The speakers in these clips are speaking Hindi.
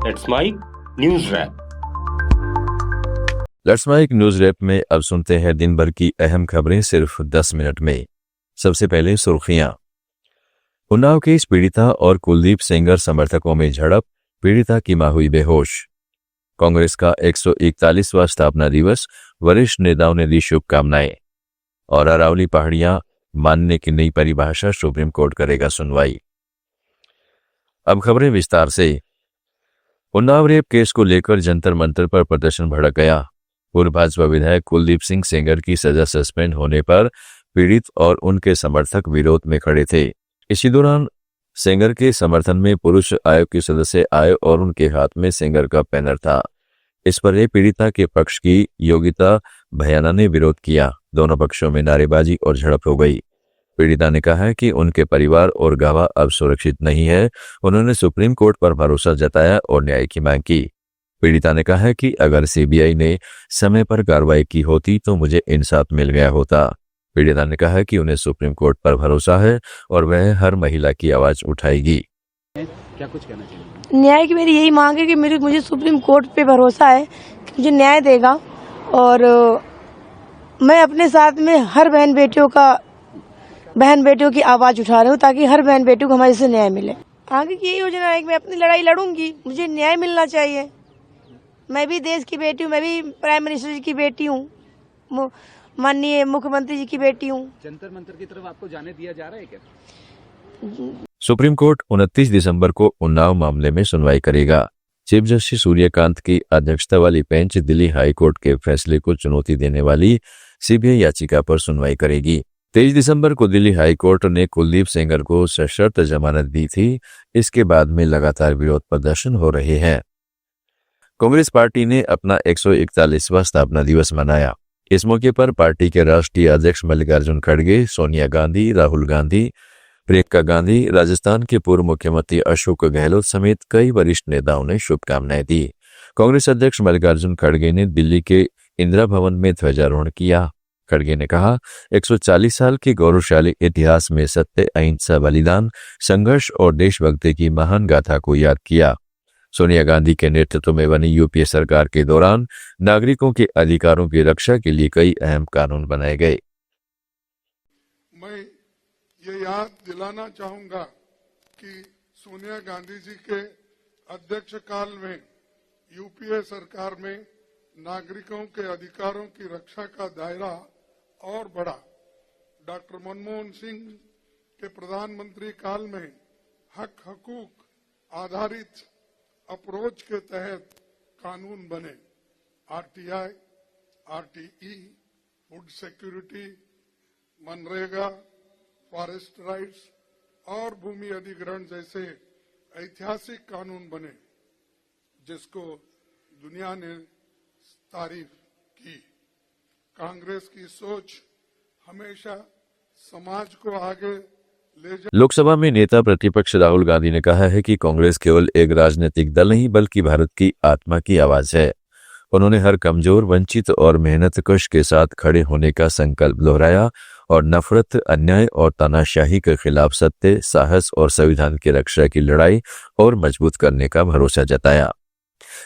Let's mic news wrap. Let's mic news wrap में अब सुनते हैं दिन भर की अहम खबरें सिर्फ 10 मिनट में। सबसे पहले सुर्खियां। उन्नाव केस पीड़िता और कुलदीप सेंगर समर्थकों में झड़प, पीड़िता की मां हुई बेहोश। कांग्रेस का 141वां स्थापना दिवस, वरिष्ठ नेताओं ने दी शुभकामनाएं। और अरावली पहाड़ियां मानने की नई परिभाषा, सुप्रीम कोर्ट करेगा सुनवाई। अब खबरें विस्तार से। उन्नाव रेप केस को लेकर जंतर मंतर पर प्रदर्शन भड़क गया। पूर्व भाजपा विधायक कुलदीप सिंह सेंगर की सजा सस्पेंड होने पर पीड़ित और उनके समर्थक विरोध में खड़े थे। इसी दौरान सेंगर के समर्थन में पुरुष आयोग के सदस्य आए और उनके हाथ में सेंगर का बैनर था। इस पर पीड़िता के पक्ष की योगिता भयाना ने विरोध किया। दोनों पक्षों में नारेबाजी और झड़प हो गई। पीड़िता ने कहा है कि उनके परिवार और गवाह अब सुरक्षित नहीं है। उन्होंने सुप्रीम कोर्ट पर भरोसा जताया और न्याय की मांग की। पीड़िता ने कहा है कि अगर सीबीआई ने समय पर कार्रवाई की होती तो मुझे इंसाफ मिल गया होता। पीड़िता ने कहा कि उन्हें सुप्रीम कोर्ट पर भरोसा है और वह हर महिला की आवाज उठाएगी। क्या कुछ कहना चाहिए? न्याय की मेरी यही मांग है कि मुझे सुप्रीम कोर्ट पे भरोसा है कि मुझे न्याय देगा और मैं अपने साथ में हर बहन बेटियों की आवाज उठा रही हूँ ताकि हर बहन बेटियों को हमारे से न्याय मिले। आगे की यही योजना है कि मैं अपनी लड़ाई लड़ूंगी, मुझे न्याय मिलना चाहिए। मैं भी देश की बेटी हूँ, मैं भी प्राइम मिनिस्टर जी की बेटी हूँ, माननीय मुख्यमंत्री जी की बेटी हूँ। जंतर मंतर की तरफ आपको जाने दिया जा रहा है क्या? सुप्रीम कोर्ट 29 दिसंबर को उन्नाव मामले में सुनवाई करेगा। चीफ जस्टिस सूर्यकांत की अध्यक्षता वाली बेंच दिल्ली हाई कोर्ट के फैसले को चुनौती देने वाली सीबीआई याचिका पर सुनवाई करेगी। 23 दिसंबर को दिल्ली हाई कोर्ट ने कुलदीप सेंगर को सशर्त जमानत दी थी। इसके बाद में लगातार विरोध प्रदर्शन हो रहे हैं। कांग्रेस पार्टी ने अपना 141वां स्थापना दिवस मनाया। इस मौके पर पार्टी के राष्ट्रीय अध्यक्ष मल्लिकार्जुन खड़गे, सोनिया गांधी, राहुल गांधी, प्रियंका गांधी, राजस्थान के पूर्व मुख्यमंत्री अशोक गहलोत समेत कई वरिष्ठ नेताओं ने शुभकामनाएं दी। कांग्रेस अध्यक्ष मल्लिकार्जुन खड़गे ने दिल्ली के इंदिरा भवन में ध्वजारोहण किया। खड़गे ने कहा, 140 साल के गौरवशाली इतिहास में सत्य, अहिंसा, बलिदान, संघर्ष और देशभक्ति की महान गाथा को याद किया। सोनिया गांधी के नेतृत्व में बनी यूपीए सरकार के दौरान नागरिकों के अधिकारों की रक्षा के लिए कई अहम कानून बनाए गए। मैं ये याद दिलाना चाहूंगा कि सोनिया गांधी जी के अध्यक्ष काल में यूपीए सरकार में नागरिकों के अधिकारों की रक्षा का दायरा और बढ़ा। डॉक्टर मनमोहन सिंह के प्रधानमंत्री काल में हक हकूक आधारित अप्रोच के तहत कानून बने। RTI, RTE, food security, MNREGA, forest rights और भूमि अधिग्रहण जैसे ऐतिहासिक कानून बने, जिसको दुनिया ने तारीफ की। कांग्रेस की सोच हमेशा समाज को आगे ले जा। लोकसभा में नेता प्रतिपक्ष राहुल गांधी ने कहा है कि कांग्रेस केवल एक राजनीतिक दल नहीं बल्कि भारत की आत्मा की आवाज है। उन्होंने हर कमजोर, वंचित और मेहनतकश के साथ खड़े होने का संकल्प दोहराया और नफरत, अन्याय और तानाशाही के खिलाफ सत्य, साहस और संविधान की रक्षा की लड़ाई और मजबूत करने का भरोसा जताया।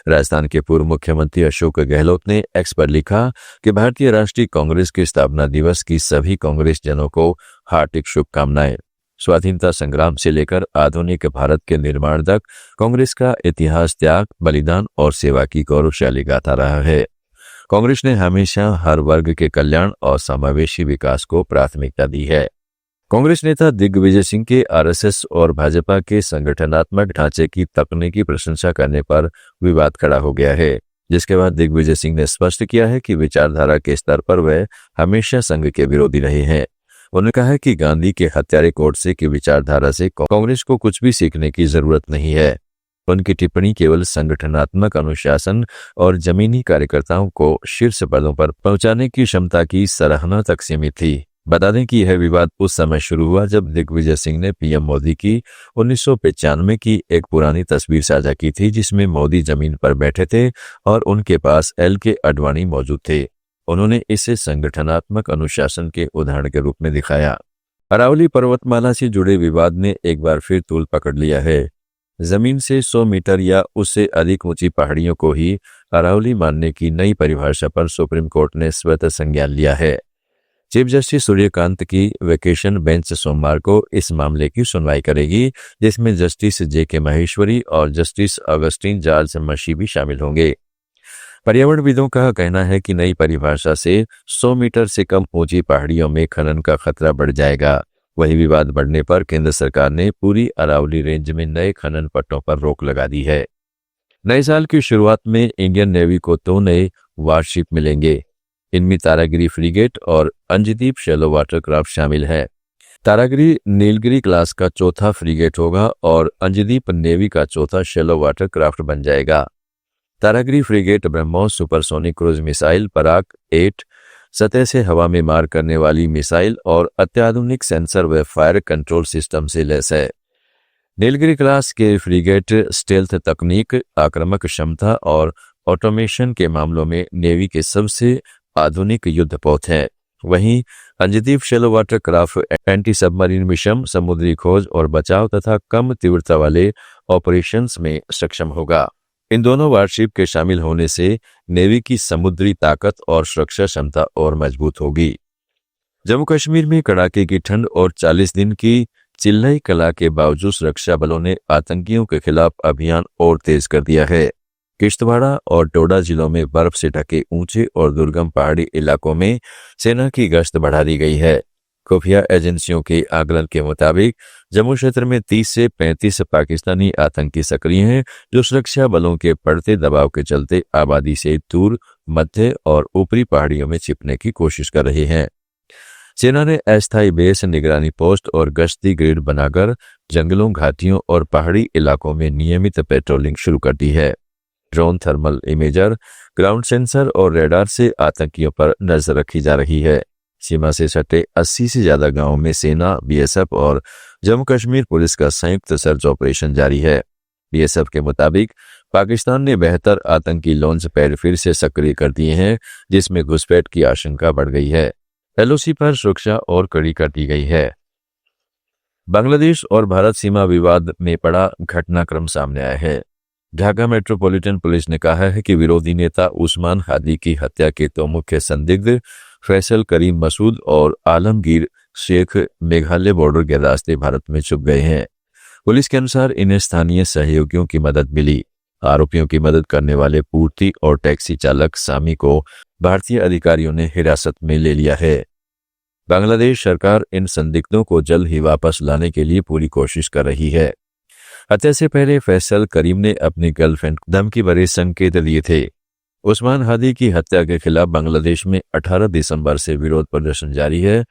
राजस्थान के पूर्व मुख्यमंत्री अशोक गहलोत ने एक्स पर लिखा कि भारतीय राष्ट्रीय कांग्रेस के स्थापना दिवस की सभी कांग्रेस जनों को हार्दिक शुभकामनाएं। स्वाधीनता संग्राम से लेकर आधुनिक भारत के निर्माण तक कांग्रेस का इतिहास त्याग, बलिदान और सेवा की गौरवशाली गाथा रहा है। कांग्रेस ने हमेशा हर वर्ग के कल्याण और समावेशी विकास को प्राथमिकता दी है। कांग्रेस नेता दिग्विजय सिंह के आरएसएस और भाजपा के संगठनात्मक ढांचे की तकनीकी प्रशंसा करने पर विवाद खड़ा हो गया है, जिसके बाद दिग्विजय सिंह ने स्पष्ट किया है कि विचारधारा के स्तर पर वह हमेशा संघ के विरोधी रहे हैं। उन्होंने कहा है कि गांधी के हत्यारे गोडसे की विचारधारा से कांग्रेस को कुछ भी सीखने की जरूरत नहीं है। उनकी टिप्पणी केवल संगठनात्मक अनुशासन और जमीनी कार्यकर्ताओं को शीर्ष पदों पर पहुंचाने की क्षमता की सराहना तक सीमित थी। बता दें कि यह विवाद उस समय शुरू हुआ जब दिग्विजय सिंह ने पीएम मोदी की 1995 की एक पुरानी तस्वीर साझा की थी, जिसमें मोदी जमीन पर बैठे थे और उनके पास एल.के. आडवाणी मौजूद थे। उन्होंने इसे संगठनात्मक अनुशासन के उदाहरण के रूप में दिखाया। अरावली पर्वतमाला से जुड़े विवाद ने एक बार फिर तूल पकड़ लिया है। जमीन से 100 मीटर या उससे अधिक ऊंची पहाड़ियों को ही अरावली मानने की नई परिभाषा पर सुप्रीम कोर्ट ने स्वतः संज्ञान लिया है। चीफ जस्टिस सूर्यकांत की वेकेशन बेंच सोमवार को इस मामले की सुनवाई करेगी, जिसमें जस्टिस जे.के. माहेश्वरी और जस्टिस अगस्टिन जॉर्ज मशी भी शामिल होंगे। पर्यावरणविदों का कहना है कि नई परिभाषा से 100 मीटर से कम ऊंची पहाड़ियों में खनन का खतरा बढ़ जाएगा। वही विवाद बढ़ने पर केंद्र सरकार ने पूरी अरावली रेंज में नए खनन पट्टों पर रोक लगा दी है। नए साल की शुरुआत में इंडियन नेवी को 2 नए वारशिप मिलेंगे। इनमें तारागिरी फ्रिगेट और अंजदीप शैलो वाटरक्राफ्ट शामिल है। तारागिरी नीलगिरी क्लास का चौथा फ्रिगेट होगा और अंजदीप नेवी का चौथा शैलो वाटरक्राफ्ट बन जाएगा। Taragiri frigate BrahMos supersonic cruise missile पराग 8 सतह से हवा में मार करने वाली मिसाइल और अत्याधुनिक सेंसर व फायर कंट्रोल सिस्टम से लैस है। नीलगिरी क्लास के फ्रिगेट स्टेल्थ तकनीक, आक्रामक क्षमता और ऑटोमेशन के मामलों में नेवी के सबसे आधुनिक युद्धपोत है। वहीं Anjadip shallow watercraft anti submarine mission, समुद्री खोज और बचाव तथा कम तीव्रता वाले ऑपरेशंस में सक्षम होगा। इन दोनों वारशिप के शामिल होने से नेवी की समुद्री ताकत और सुरक्षा क्षमता और मजबूत होगी। जम्मू कश्मीर में कड़ाके की ठंड और 40 दिन की चिल्लाई कला के बावजूद सुरक्षा बलों ने आतंकियों के खिलाफ अभियान और तेज कर दिया है। किश्तवाड़ा और डोडा जिलों में बर्फ से ढके ऊंचे और दुर्गम पहाड़ी इलाकों में सेना की गश्त बढ़ा दी गई है। खुफिया एजेंसियों के आकलन के मुताबिक जम्मू क्षेत्र में 30 से 35 पाकिस्तानी आतंकी सक्रिय हैं, जो सुरक्षा बलों के बढ़ते दबाव के चलते आबादी से दूर मध्य और ऊपरी पहाड़ियों में छिपने की कोशिश कर रहे हैं। सेना ने अस्थायी बेस, निगरानी पोस्ट और गश्ती ग्रिड बनाकर जंगलों, घाटियों और पहाड़ी इलाकों में नियमित पेट्रोलिंग शुरू कर दी है। Drone, thermal imager, ground sensor और रेडार से आतंकियों पर नजर रखी जा रही है। सीमा से सटे 80 से ज्यादा गांवों में सेना, बीएसएफ और जम्मू कश्मीर पुलिस का संयुक्त सर्च ऑपरेशन जारी है। बीएसएफ के मुताबिक पाकिस्तान ने 72 आतंकी लॉन्च पैड फिर से सक्रिय कर दिए हैं, जिसमें घुसपैठ की आशंका बढ़ गई है। एलओसी पर सुरक्षा और कड़ी कर दी गई है। बांग्लादेश और भारत सीमा विवाद में बड़ा घटनाक्रम सामने आया है। ढाका मेट्रोपॉलिटन पुलिस ने कहा है कि विरोधी नेता उस्मान हादी की हत्या के 2 मुख्य संदिग्ध फैसल करीम मसूद और आलमगीर शेख मेघालय बॉर्डर के रास्ते भारत में छुप गए हैं। पुलिस के अनुसार इन्हें स्थानीय सहयोगियों की मदद मिली। आरोपियों की मदद करने वाले पूर्ति और टैक्सी चालक सामी को भारतीय अधिकारियों ने हिरासत में ले लिया है। बांग्लादेश सरकार इन संदिग्धों को जल्द ही वापस लाने के लिए पूरी कोशिश कर रही है। हत्या से पहले फैसल करीम ने अपनी गर्लफ्रेंड को धमकी भरे संकेत दिए थे। उस्मान हादी की हत्या के खिलाफ बांग्लादेश में 18 दिसंबर से विरोध प्रदर्शन जारी है।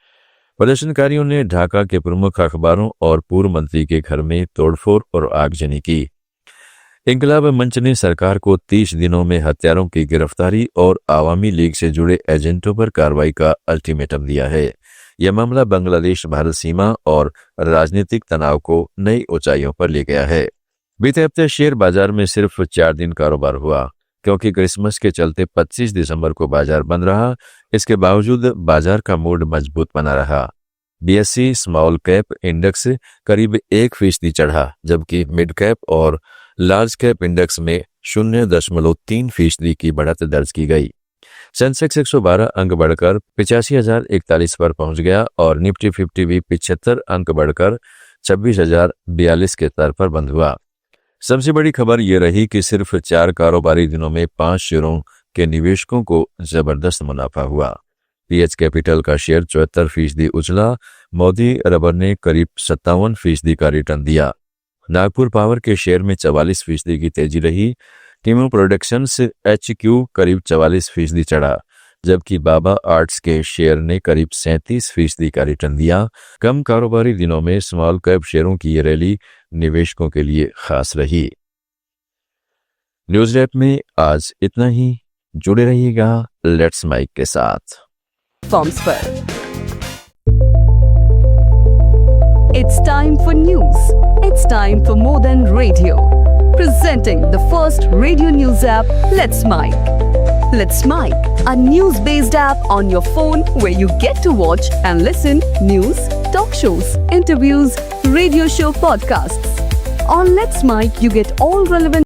प्रदर्शनकारियों ने ढाका के प्रमुख अखबारों और पूर्व मंत्री के घर में तोड़फोड़ और आगजनी की। इंकलाब मंच ने सरकार को 30 दिनों में हत्यारों की गिरफ्तारी और आवामी लीग से जुड़े एजेंटों पर कार्रवाई का अल्टीमेटम दिया है। यह मामला बांग्लादेश भारत सीमा और राजनीतिक तनाव को नई ऊंचाइयों पर ले गया है। बीते हफ्ते शेयर बाजार में सिर्फ 4 दिन कारोबार हुआ, क्योंकि क्रिसमस के चलते 25 दिसंबर को बाजार बंद रहा। इसके बावजूद बाजार का मूड मजबूत बना रहा। बीएसई स्मॉल कैप इंडेक्स करीब 1% चढ़ा, जबकि मिड कैप और लार्ज कैप इंडेक्स में 0.3% की बढ़त दर्ज की गई। सेंसेक्स 112 अंक बढ़कर 85,041 पर पहुंच गया और निफ्टी 50 भी 75 अंक बढ़कर 26,042 के स्तर पर बंद हुआ। सबसे बड़ी खबर यह रही कि सिर्फ 4 कारोबारी दिनों में 5 शेयरों के निवेशकों को जबरदस्त मुनाफा हुआ। पीएच कैपिटल का शेयर 74% उछला। मोदी रबर ने करीब 57% का रिटर्न दिया। नागपुर पावर के शेयर में 44% की तेजी रही। टीमो प्रोडक्शंस HQ करीब 44% चढ़ा, जबकि बाबा आर्ट्स के शेयर ने करीब 37% का रिटर्न दिया। कम कारोबारी दिनों में स्मॉल कैप शेयरों की ये रैली निवेशकों के लिए खास रही। न्यूज रैप में आज इतना ही। जुड़े रहिएगा लेट्स माइक के साथ। फॉर्म्स पर It's time for news. It's time for more than radio. Presenting the first radio news app, Let's Mic. Let's Mic, a news-based app on your phone where you get to watch and listen news, talk shows, interviews, radio show podcasts. On Let's Mic, you get all relevant